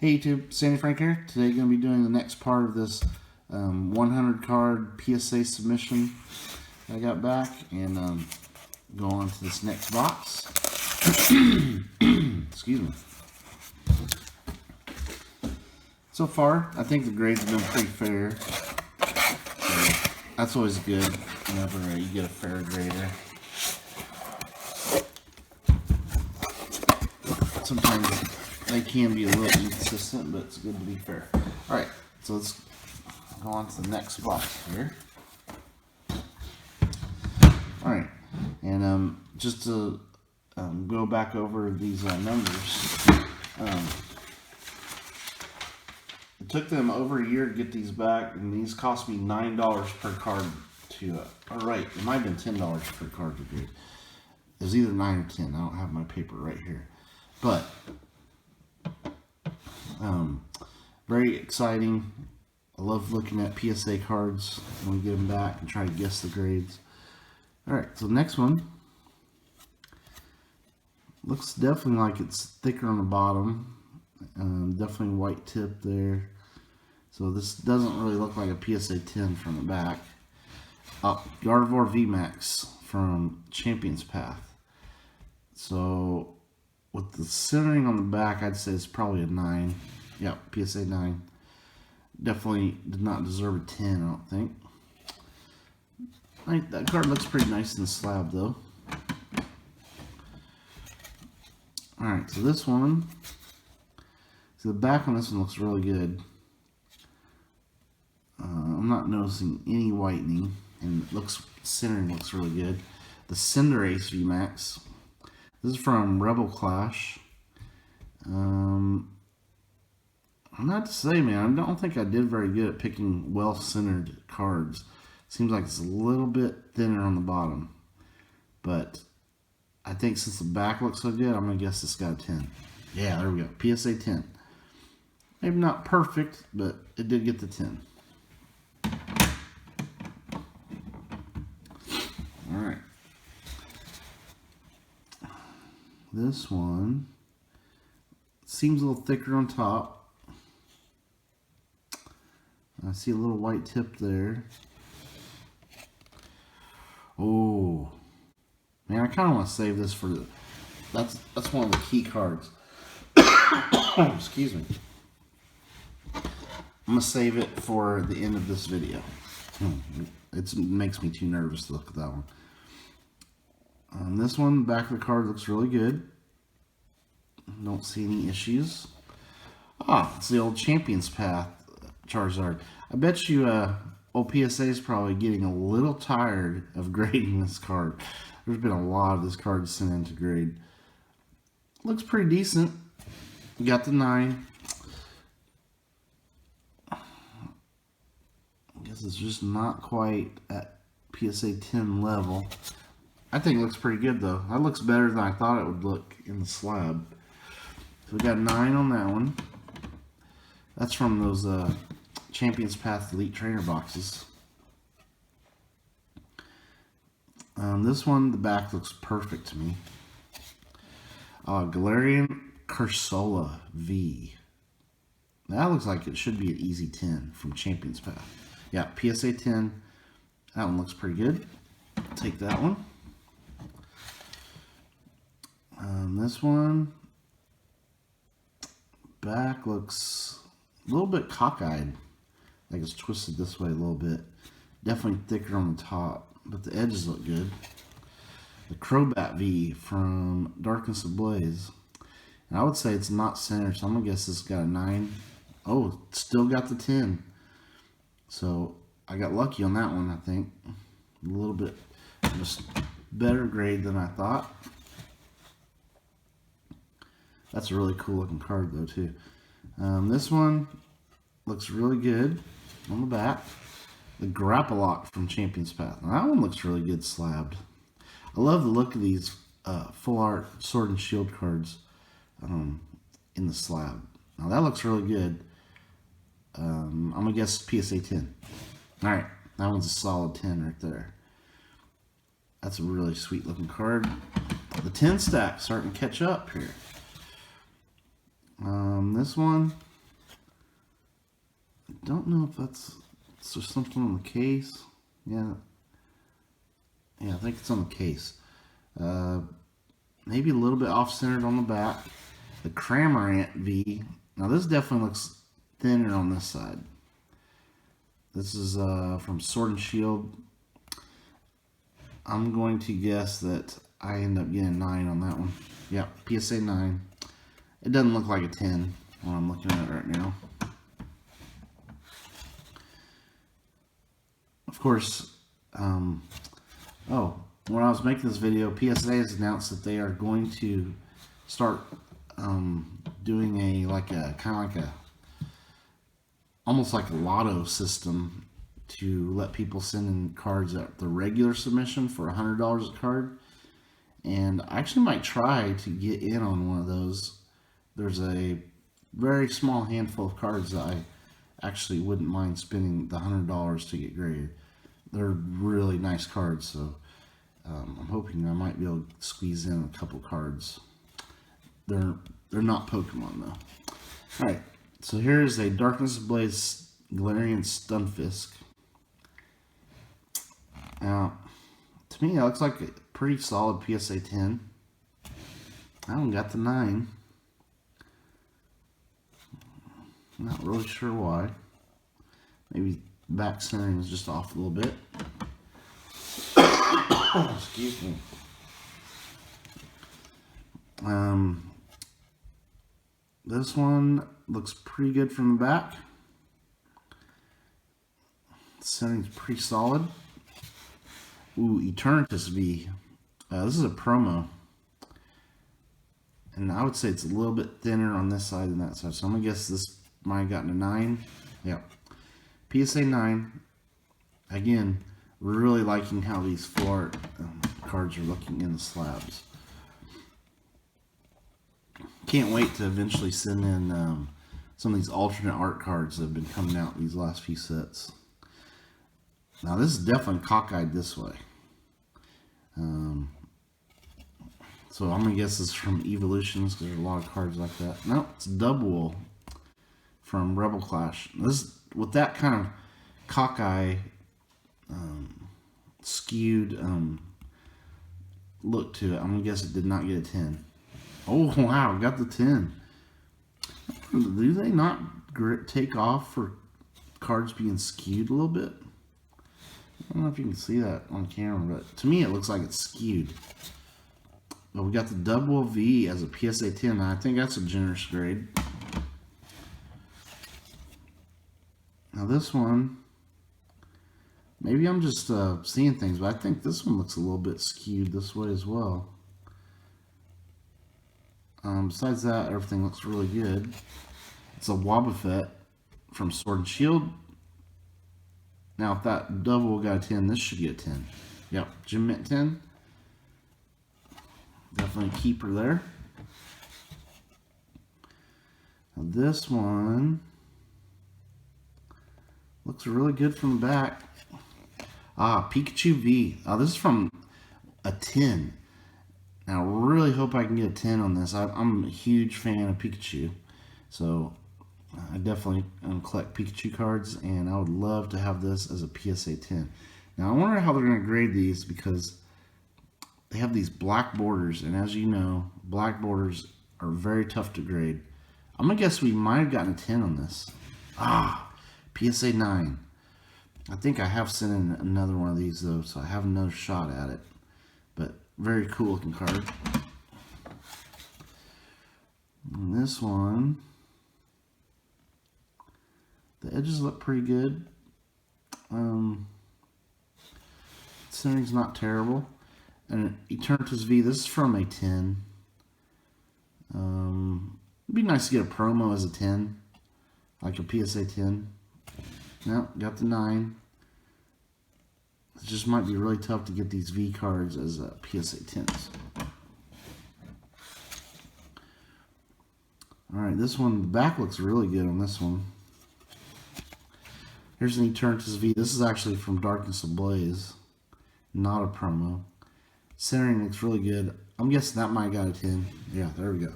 Hey YouTube, Sandy Frank here. Today going to be doing the next part of this 100 card PSA submission I got back and go on to this next box. Excuse me. So far, I think the grades have been pretty fair. So that's always good whenever you get a fair grader. Sometimes they can be a little inconsistent, but it's good to be fair. Alright, so let's go on to the next box here. Alright, and just to go back over these numbers, it took them over a year to get these back, and these cost me $9 per card to, alright, it might have been $10 per card to grade. It was either 9 or 10, I don't have my paper right here. But very exciting. I love looking at PSA cards when we get them back and try to guess the grades. Alright, so the next one looks definitely like it's thicker on the bottom. Definitely white tip there. So this doesn't really look like a PSA 10 from the back. Gardevoir VMAX from Champions Path. So with the centering on the back, I'd say it's probably a 9. Yeah, PSA 9. Definitely did not deserve a 10, I don't think. That card looks pretty nice in the slab, though. Alright, so this one. So the back on this one looks really good. I'm not noticing any whitening, and it looks, centering looks really good. The Cinderace VMAX. This is from Rebel Clash. I'm not to say, man, I don't think I did very good at picking well-centered cards. Seems like it's a little bit thinner on the bottom. But I think since the back looks so good, I'm going to guess this got a 10. Yeah, there we go. PSA 10. Maybe not perfect, but it did get the 10. Alright. This one seems a little thicker on top. I see a little white tip there. Oh, man, I kind of want to save this for the. That's one of the key cards. Excuse me. I'm gonna save it for the end of this video. It makes me too nervous to look at that one. This one, the back of the card looks really good. Don't see any issues. It's the old Champions Path Charizard. I bet you old PSA is probably getting a little tired of grading this card. There's been a lot of this card sent in to grade. Looks pretty decent. You got the 9. I guess it's just not quite at PSA 10 level. I think it looks pretty good though. That looks better than I thought it would look in the slab. So we got 9 on that one. That's from those Champions Path Elite Trainer boxes. This one, the back looks perfect to me. Galarian Cursola V. That looks like it should be an easy 10 from Champions Path. Yeah, PSA 10. That one looks pretty good. I'll take that one. This one, back looks a little bit cockeyed. Like it's twisted this way a little bit. Definitely thicker on the top, but the edges look good. The Crobat V from Darkness Ablaze. And I would say it's not centered, so I'm going to guess this got a 9. Oh, still got the 10. So I got lucky on that one, I think. A little bit just better grade than I thought. That's a really cool looking card though too. This one looks really good on the back. The Grapplock from Champions Path. Now that one looks really good slabbed. I love the look of these full art Sword and Shield cards in the slab. Now that looks really good. I'm gonna guess PSA 10. Alright, that one's a solid 10 right there. That's a really sweet looking card. The 10 stack starting to catch up here. This one, I don't know if that's just something on the case. Yeah, I think it's on the case. Maybe a little bit off-centered on the back. The Cramorant V. Now this definitely looks thinner on this side. This is from Sword and Shield. I'm going to guess that I end up getting a 9 on that one. Yep, PSA 9. It doesn't look like a 10 when I'm looking at it right now. Of course, when I was making this video, PSA has announced that they are going to start doing almost like a lotto system to let people send in cards at the regular submission for $100 a card. And I actually might try to get in on one of those. There's a very small handful of cards that I actually wouldn't mind spending the $100 to get graded. They're really nice cards, so I'm hoping I might be able to squeeze in a couple cards. They're not Pokemon though. Alright, so here's a Darkness Ablaze Galarian Stunfisk. Now, to me, it looks like a pretty solid PSA 10. I haven't got the 9. Not really sure why. Maybe back centering is just off a little bit. Excuse me. This one looks pretty good from the back. Centering's pretty solid. Ooh, Eternatus V. This is a promo. And I would say it's a little bit thinner on this side than that side. So I'm going to guess this might have gotten a 9. Yep. PSA 9. Again, really liking how these four cards are looking in the slabs. Can't wait to eventually send in some of these alternate art cards that have been coming out these last few sets. Now this is definitely cockeyed this way. So I'm going to guess it's from Evolutions because there's a lot of cards like that. No, it's Double from Rebel Clash. This, with that kind of cockeye skewed look to it, I'm going to guess it did not get a 10. Oh wow, got the 10. Do they not take off for cards being skewed a little bit? I don't know if you can see that on camera, but to me it looks like it's skewed. But we got the Double V as a PSA 10. I think that's a generous grade. Now this one, maybe I'm just seeing things, but I think this one looks a little bit skewed this way as well. Besides that, everything looks really good. It's a Wobbuffet from Sword and Shield. Now, if that double got a 10, this should get a 10. Yep, Gem Mint 10. Definitely a keeper there. Now, this one looks really good from the back. Ah, Pikachu V. This is from a 10. Now, I really hope I can get a 10 on this. I'm a huge fan of Pikachu. So, I definitely collect Pikachu cards, and I would love to have this as a PSA 10. Now, I wonder how they're going to grade these because they have these black borders, and as you know, black borders are very tough to grade. I'm going to guess we might have gotten a 10 on this. PSA 9. I think I have sent in another one of these, though, so I have another shot at it. But very cool looking card. And this one, the edges look pretty good. Centering's not terrible. And Eternatus V, this is from a 10. It'd be nice to get a promo as a 10, like a PSA 10. No, got the 9. It just might be really tough to get these V cards as PSA 10s. Alright, this one, the back looks really good on this one. Here's an Eternatus V. This is actually from Darkness Ablaze, not a promo. Centering looks really good. I'm guessing that might have got a 10. Yeah, there we go.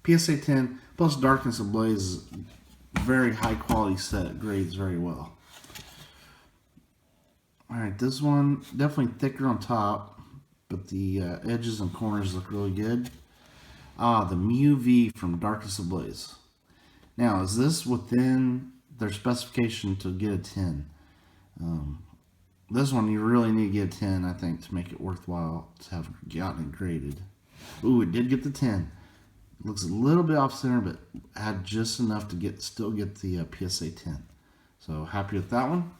PSA 10 plus Darkness Ablaze very high quality set. It grades very well. Alright, this one definitely thicker on top, but the edges and corners look really good. The Mew V from Darkness Ablaze. Now, is this within their specification to get a 10? This one you really need to get a 10, I think, to make it worthwhile to have gotten it graded. Ooh, it did get the 10. It looks a little bit off center, but had just enough to still get the PSA 10. So happy with that one.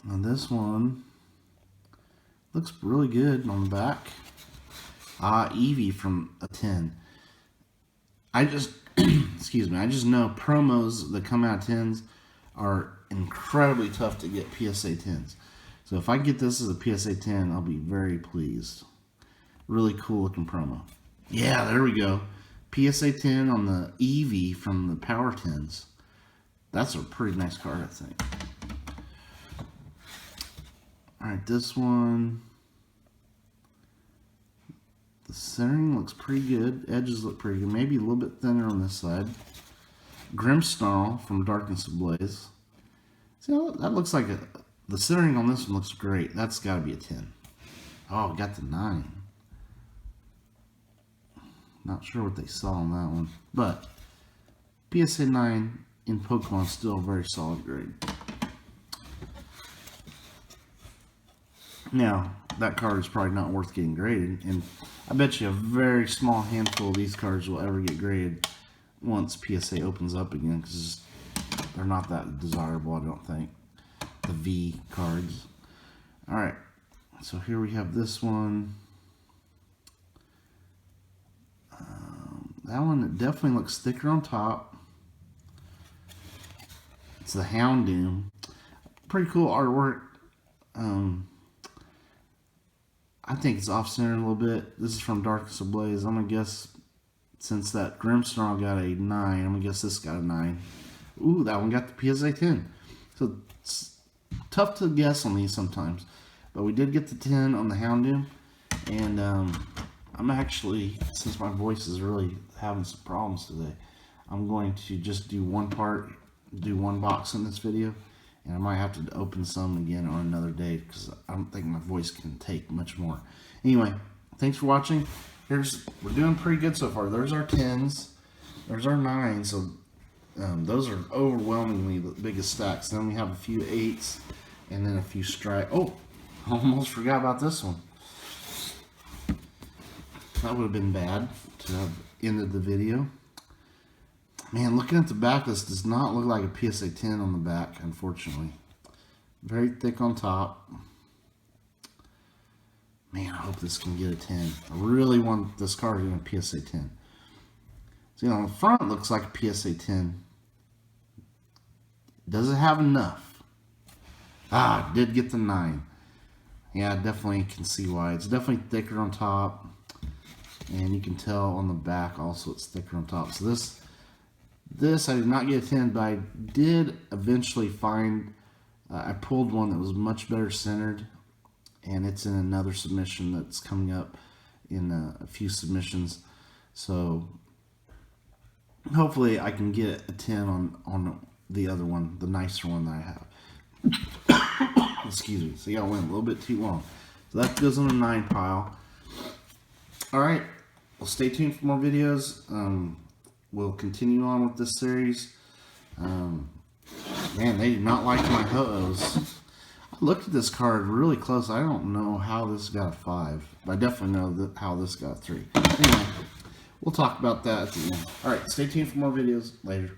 And this one looks really good on the back. Eevee from a 10. I just, excuse me, I just know promos that come out of 10s are incredibly tough to get PSA 10s. So if I get this as a PSA 10, I'll be very pleased. Really cool looking promo. Yeah, there we go. PSA 10 on the Eevee from the Power 10s. That's a pretty nice card, I think. Alright, this one. The centering looks pretty good. Edges look pretty good. Maybe a little bit thinner on this side. Grimmsnarl from Darkness Ablaze. See, that looks like the centering on this one looks great. That's got to be a 10. Oh, got the 9. Not sure what they saw on that one. But PSA 9 in Pokemon is still a very solid grade. Now, that card is probably not worth getting graded, and I bet you a very small handful of these cards will ever get graded once PSA opens up again, because they're not that desirable, I don't think. The V cards. Alright, so here we have this one. That one definitely looks thicker on top. It's the Houndoom. Pretty cool artwork. I think it's off-center a little bit. This is from Darkness Ablaze. I'm going to guess, since that Grimmsnarl got a 9, I'm going to guess this got a 9. Ooh, that one got the PSA 10. So it's tough to guess on these sometimes. But we did get the 10 on the Houndoom. And I'm actually, since my voice is really having some problems today, I'm going to just do one box in this video. And I might have to open some again on another day, because I don't think my voice can take much more. Anyway, thanks for watching. We're doing pretty good so far. There's our 10s. There's our 9s. So those are overwhelmingly the biggest stacks. Then we have a few 8s and then a few stripes. Oh, almost forgot about this one. That would have been bad to have ended the video. Man, looking at the back, this does not look like a PSA 10 on the back, unfortunately. Very thick on top. Man, I hope this can get a 10. I really want this card in a PSA 10. See, on the front, it looks like a PSA 10. Does it have enough? It did get the 9. Yeah, I definitely can see why. It's definitely thicker on top. And you can tell on the back also it's thicker on top. So this I did not get a 10, but I did eventually find, I pulled one that was much better centered, and it's in another submission that's coming up in a few submissions. So hopefully I can get a 10 on the other one, the nicer one that I have. Excuse me. So yeah, I went a little bit too long. So that goes on the 9 pile. Alright, well, stay tuned for more videos. We'll continue on with this series. Man, they did not like my Ho-Ohs. I looked at this card really close. I don't know how this got a 5, but I definitely know how this got a 3. Anyway, we'll talk about that at the end. Alright, stay tuned for more videos. Later.